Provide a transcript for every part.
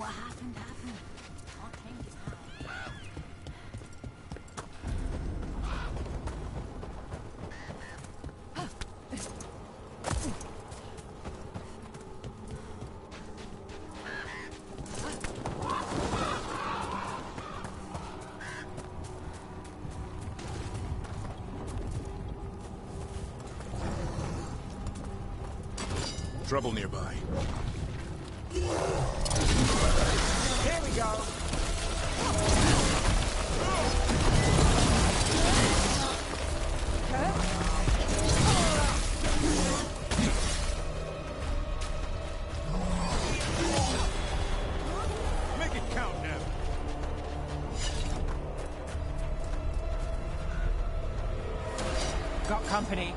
What happened? Can't change it now. Trouble nearby. Here we go. Make it count now. Got company.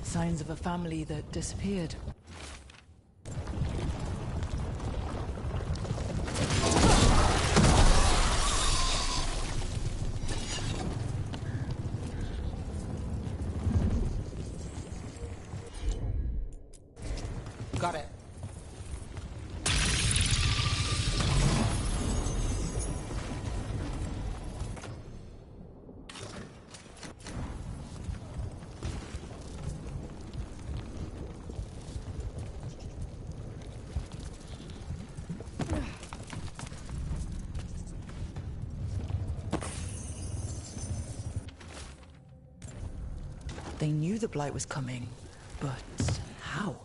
Signs of a family that disappeared. Got it. They knew the Blight was coming, but how?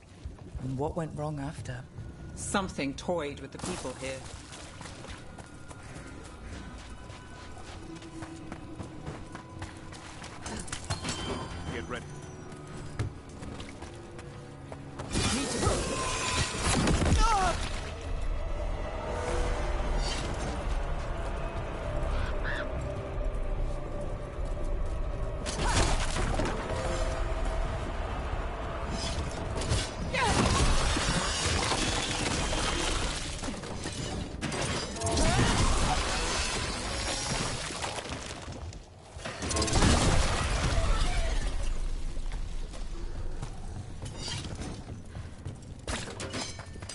And what went wrong after? Something toyed with the people here. Get ready.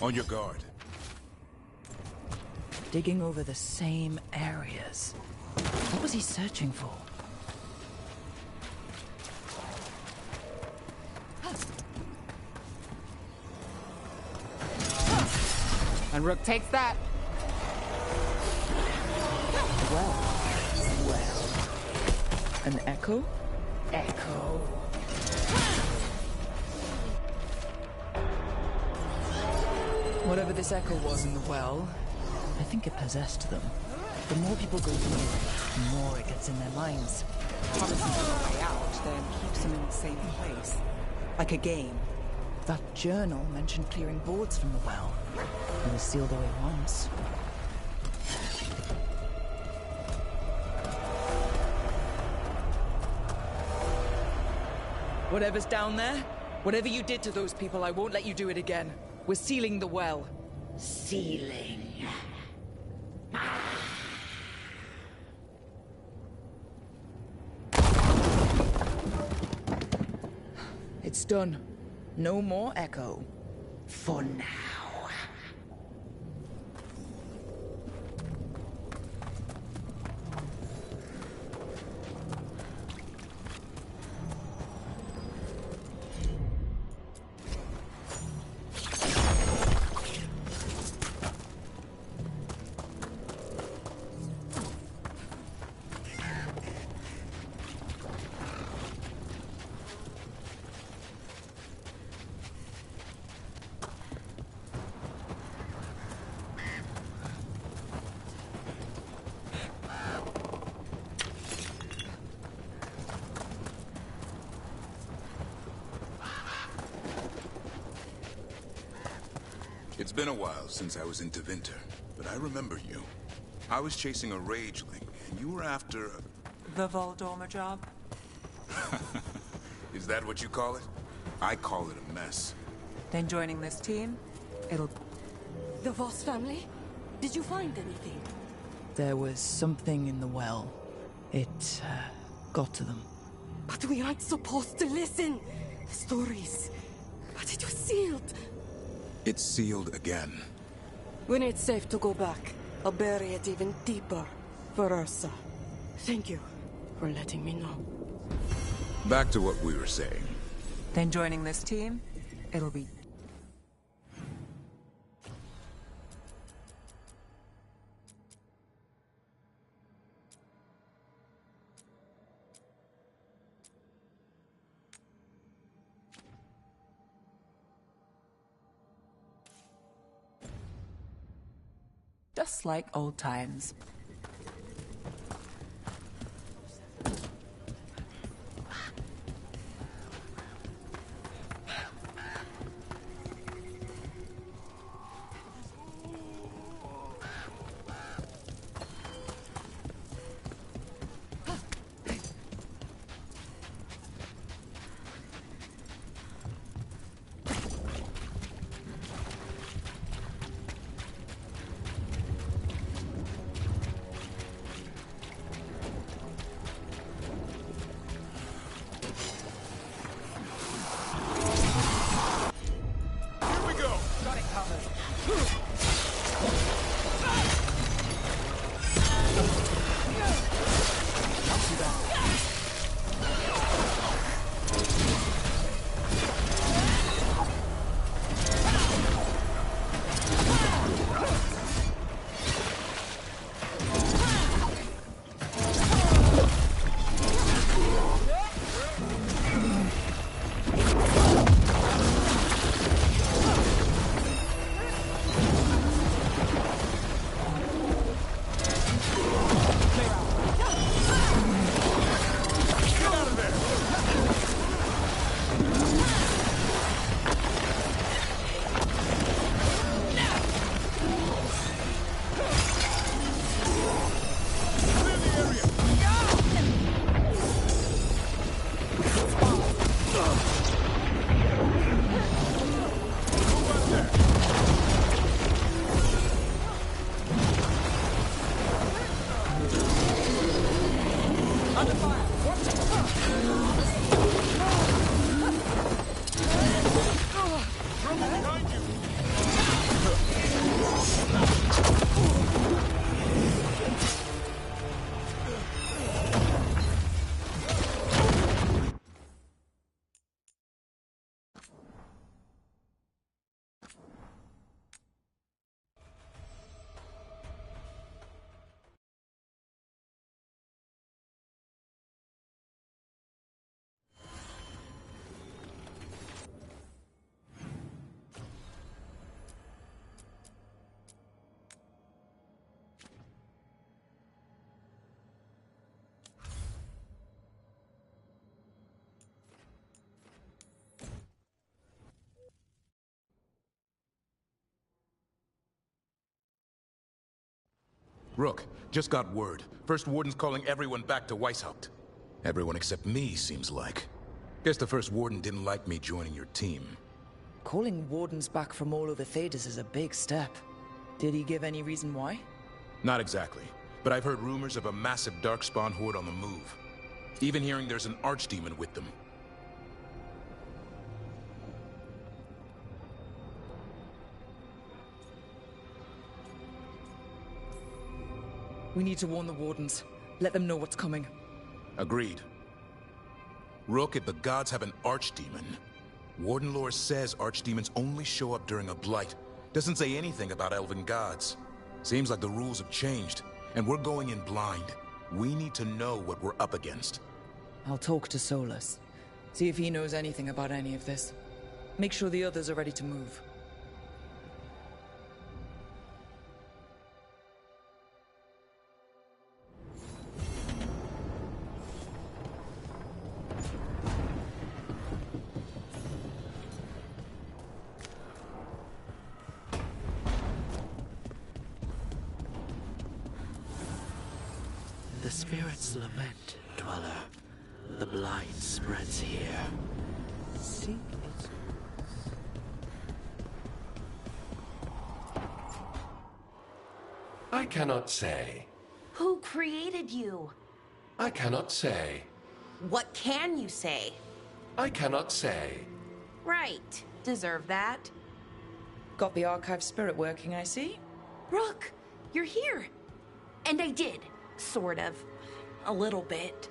On your guard. Digging over the same areas. What was he searching for? And Rook takes that. Well. An echo? Echo. Whatever this echo was in the well, I think it possessed them. The more people go through it, the more it gets in their minds. Promises them a way out, then keeps them in the same place. Like a game. That journal mentioned clearing boards from the well. It was sealed away once. Whatever's down there, whatever you did to those people, I won't let you do it again. We're sealing the well. Sealing. It's done. No more echo. For now. It's been a while since I was in Tevinter, but I remember you. I was chasing a rageling, and you were after a... The Voldormer job? Is that what you call it? I call it a mess. Then joining this team, it'll... The Voss family? Did you find anything? There was something in the well. It got to them. But we aren't supposed to listen. Stories. But it was sealed. It's sealed again. When it's safe to go back, I'll bury it even deeper for Ursa. Thank you for letting me know. Back to what we were saying. Then joining this team, it'll be... just like old times. Rook, just got word. First Warden's calling everyone back to Weishaupt. Everyone except me, seems like. Guess the First Warden didn't like me joining your team. Calling wardens back from all over Thedas is a big step. Did he give any reason why? Not exactly, but I've heard rumors of a massive Darkspawn horde on the move. Even hearing there's an archdemon with them. We need to warn the wardens. Let them know what's coming. Agreed. Rook, if the gods have an archdemon, Warden lore says archdemons only show up during a blight. Doesn't say anything about elven gods. Seems like the rules have changed, and we're going in blind. We need to know what we're up against. I'll talk to Solus. See if he knows anything about any of this. Make sure the others are ready to move. Spirits lament, dweller. The blight spreads here. See? I cannot say. Who created you? I cannot say. What can you say? I cannot say. Right. Deserve that. Got the archive spirit working, I see. Rook, you're here. And I did. Sort of. A little bit.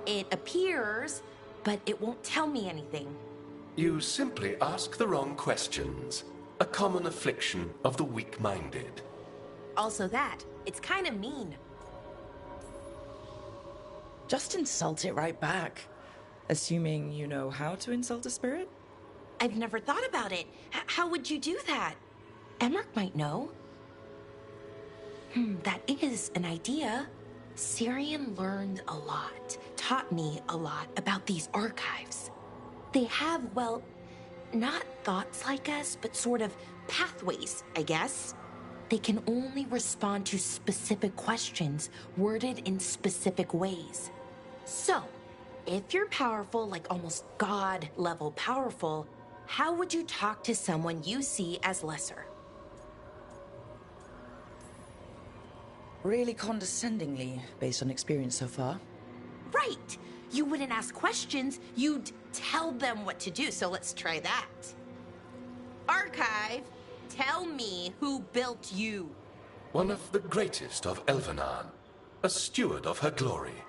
It appears, but it won't tell me anything. You simply ask the wrong questions. A common affliction of the weak-minded. Also that. It's kind of mean. Just insult it right back. Assuming you know how to insult a spirit? I've never thought about it. How would you do that? Emmerich might know. That is an idea. Syrian learned a lot, taught me a lot about these archives. They have, well, not thoughts like us, but sort of pathways, I guess. They can only respond to specific questions worded in specific ways. So, if you're powerful, like almost God-level powerful, how would you talk to someone you see as lesser? Really condescendingly, based on experience so far. Right! You wouldn't ask questions, you'd tell them what to do, so let's try that. Archive, tell me who built you. One of the greatest of Elvenan, a steward of her glory.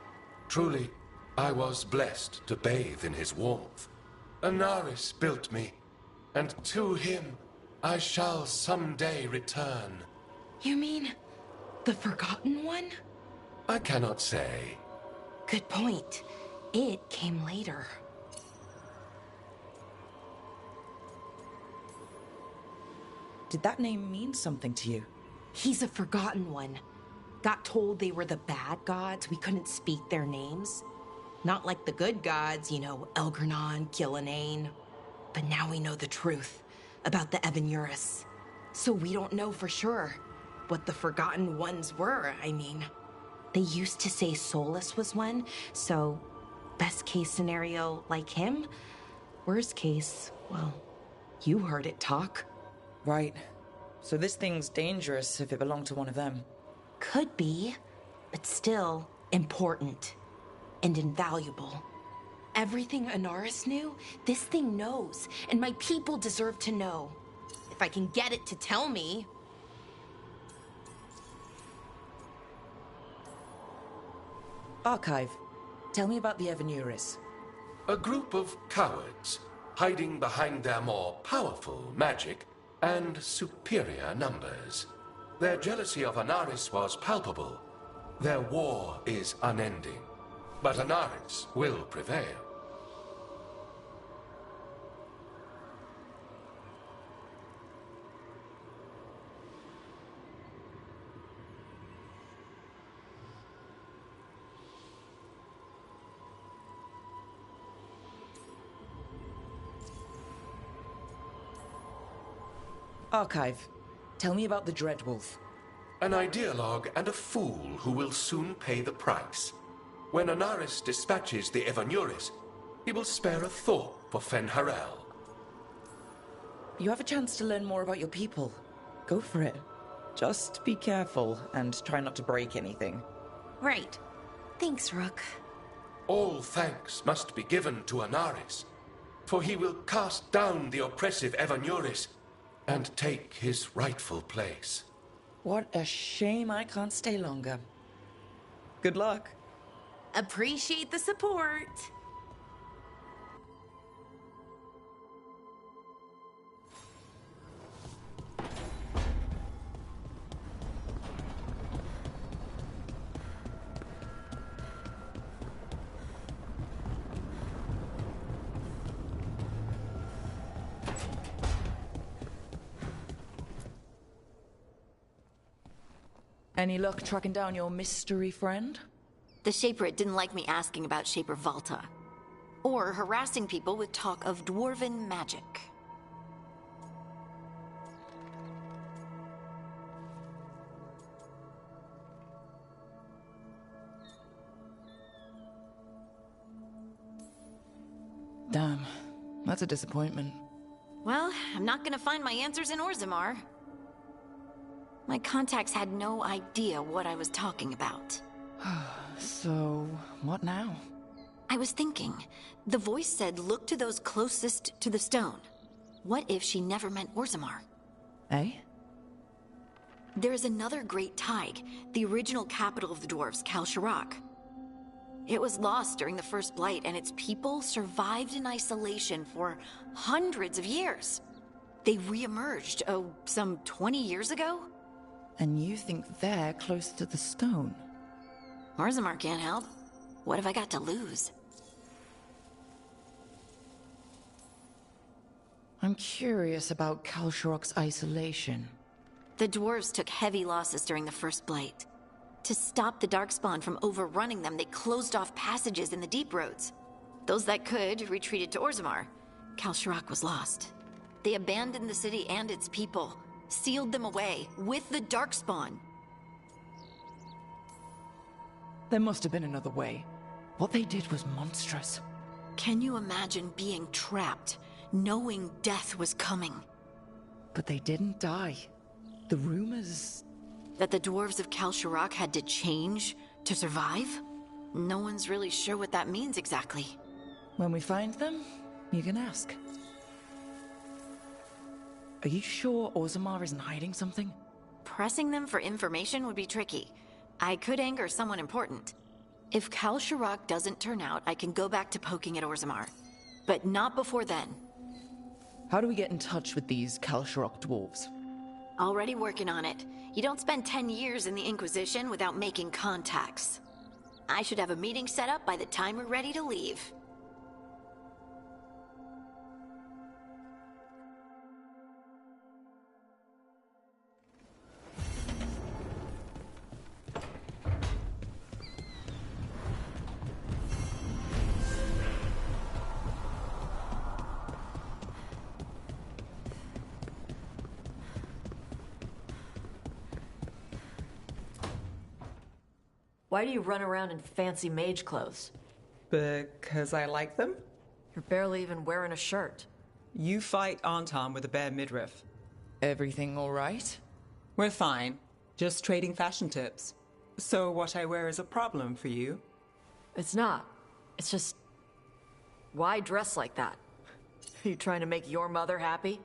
Truly, I was blessed to bathe in his warmth. Anaris built me, and to him I shall someday return. You mean the Forgotten One? I cannot say. Good point. It came later. Did that name mean something to you? He's a Forgotten One. Got told they were the bad gods, we couldn't speak their names. Not like the good gods, you know, Elgernon, Gillenane. But now we know the truth about the Evanurus. So we don't know for sure what the Forgotten Ones were, I mean. They used to say Solus was one, so best case scenario like him. Worst case, well, you heard it talk. Right. So this thing's dangerous if it belonged to one of them. Could be, but still important and invaluable. Everything Anaris knew, this thing knows, and my people deserve to know. If I can get it to tell me. Archive, tell me about the Evanurus. A group of cowards, hiding behind their more powerful magic and superior numbers. Their jealousy of Anaris was palpable. Their war is unending. But Anaris will prevail. Archive, tell me about the Dreadwolf. An ideologue and a fool who will soon pay the price. When Anaris dispatches the Evanurus, he will spare a thought for Fen'Harel. You have a chance to learn more about your people. Go for it. Just be careful and try not to break anything. Right. Thanks, Rook. All thanks must be given to Anaris, for he will cast down the oppressive Evanurus and take his rightful place. What a shame I can't stay longer. Good luck. Appreciate the support. Any luck tracking down your mystery friend? The Shaper didn't like me asking about Shaper Valta. Or harassing people with talk of dwarven magic. Damn, that's a disappointment. Well, I'm not gonna find my answers in Orzammar. My contacts had no idea what I was talking about. So, what now? I was thinking, the voice said look to those closest to the stone. What if she never meant Orzammar? Eh? There is another great Tig, the original capital of the dwarves, Kalsharak. It was lost during the First Blight, and its people survived in isolation for hundreds of years. They re-emerged, some 20 years ago? And you think they're close to the stone? Orzammar can't help. What have I got to lose? I'm curious about Kalsharak's isolation. The dwarves took heavy losses during the First Blight. To stop the Darkspawn from overrunning them, they closed off passages in the deep roads. Those that could retreated to Orzammar. Kalsharak was lost. They abandoned the city and its people, sealed them away with the Darkspawn. There must have been another way. What they did was monstrous. Can you imagine being trapped, knowing death was coming? But they didn't die. The rumors... That the dwarves of Kalsharak had to change to survive? No one's really sure what that means exactly. When we find them, you can ask. Are you sure Orzammar isn't hiding something? Pressing them for information would be tricky. I could anger someone important. If Kalsharak doesn't turn out, I can go back to poking at Orzammar. But not before then. How do we get in touch with these Kalsharak dwarves? Already working on it. You don't spend 10 years in the Inquisition without making contacts. I should have a meeting set up by the time we're ready to leave. Why do you run around in fancy mage clothes? Because I like them? You're barely even wearing a shirt. You fight Anton with a bare midriff. Everything all right? We're fine. Just trading fashion tips. So what I wear is a problem for you? It's not. It's just... Why dress like that? Are you trying to make your mother happy?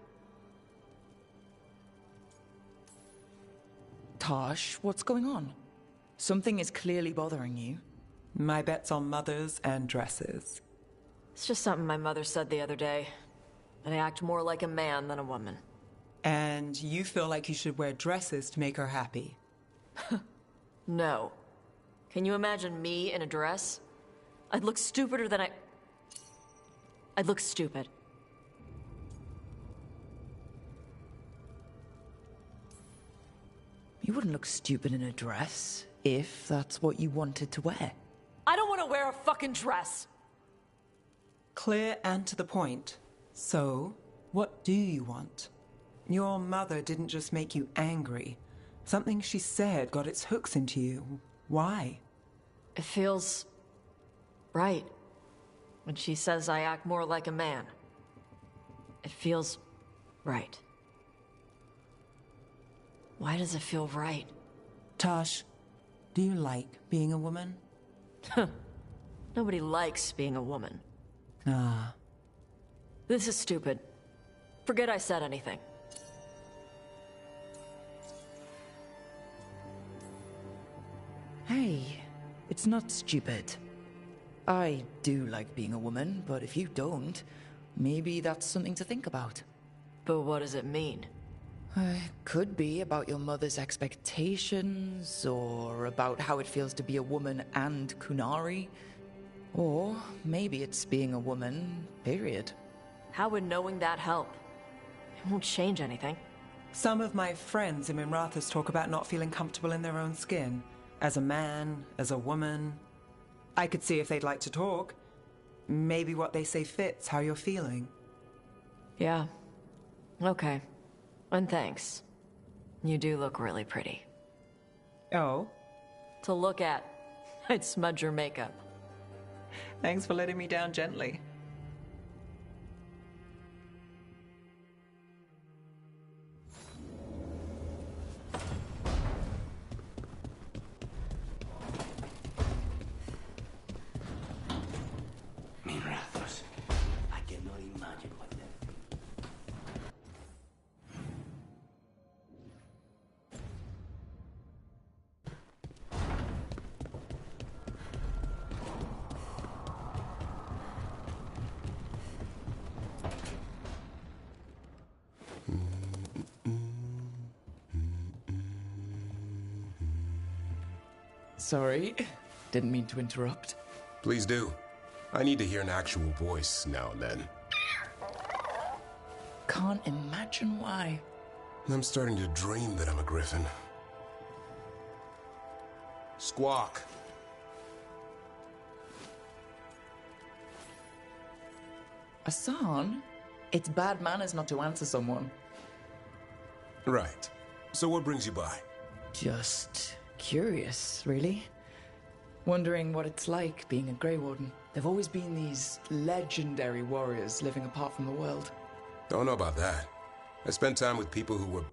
Tosh, what's going on? Something is clearly bothering you. My bet's on mothers and dresses. It's just something my mother said the other day. That I act more like a man than a woman. And you feel like you should wear dresses to make her happy? No. Can you imagine me in a dress? I'd look stupider than I'd look stupid. You wouldn't look stupid in a dress, if that's what you wanted to wear. I don't want to wear a fucking dress! Clear and to the point. So, what do you want? Your mother didn't just make you angry. Something she said got its hooks into you. Why? It feels... right. When she says I act more like a man. It feels... right. Why does it feel right? Tosh, do you like being a woman? Nobody likes being a woman. Ah. This is stupid. Forget I said anything. Hey, it's not stupid. I do like being a woman, but if you don't, maybe that's something to think about. But what does it mean? Could be about your mother's expectations, or about how it feels to be a woman and Kunari. Or maybe it's being a woman, period. How would knowing that help? It won't change anything. Some of my friends in Minrathous talk about not feeling comfortable in their own skin. As a man, as a woman. I could see if they'd like to talk. Maybe what they say fits how you're feeling. Yeah. Okay. And thanks. You do look really pretty. Oh? To look at. I'd smudge your makeup. Thanks for letting me down gently. Sorry, didn't mean to interrupt. Please do. I need to hear an actual voice now and then. Can't imagine why. I'm starting to dream that I'm a griffin. Squawk. Asan? It's bad manners not to answer someone. Right. So what brings you by? Just curious, really. Wondering what it's like being a Grey Warden. There've always been these legendary warriors living apart from the world. Don't know about that. I spent time with people who were